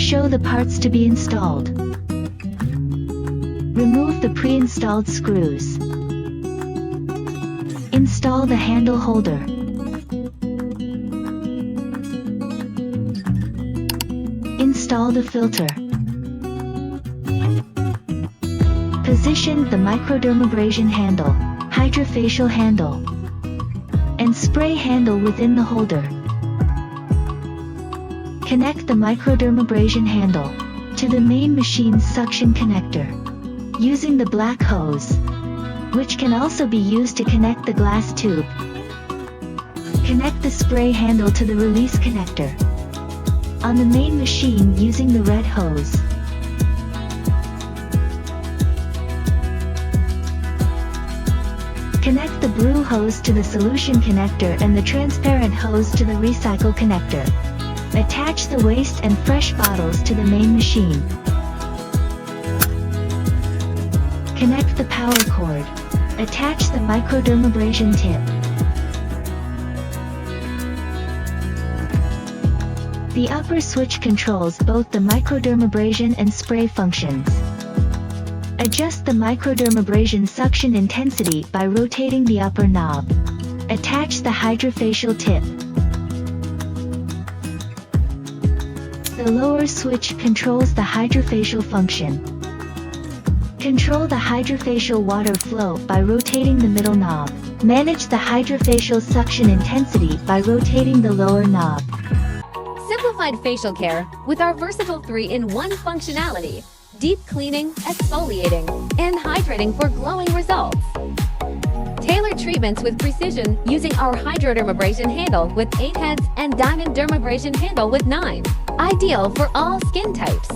show the parts to be installed. Remove the pre-installed screws. Install the handle holder. Install the filter. Position the Microdermabrasion Handle, Hydrofacial Handle, and Spray Handle within the holder. Connect the Microdermabrasion Handle to the main machine's suction connector, using the black hose, which can also be used to connect the glass tube. Connect the spray handle to the release connector on the main machine using the red hose. Connect the blue hose to the solution connector and the transparent hose to the recycle connector. Attach the waste and fresh bottles to the main machine. Connect the power cord. Attach the microdermabrasion tip. The upper switch controls both the microdermabrasion and spray functions. Adjust the microdermabrasion suction intensity by rotating the upper knob. Attach the hydrofacial tip. The lower switch controls the hydrofacial function. Control the hydrofacial water flow by rotating the middle knob. Manage the hydrofacial suction intensity by rotating the lower knob. Simplified facial care with our versatile 3-in-1 functionality. Deep cleaning, exfoliating, and hydrating for glowing results. Tailored treatments with precision using our Hydrodermabrasion Handle with 8 heads and Diamond Dermabrasion Handle with 9. Ideal for all skin types.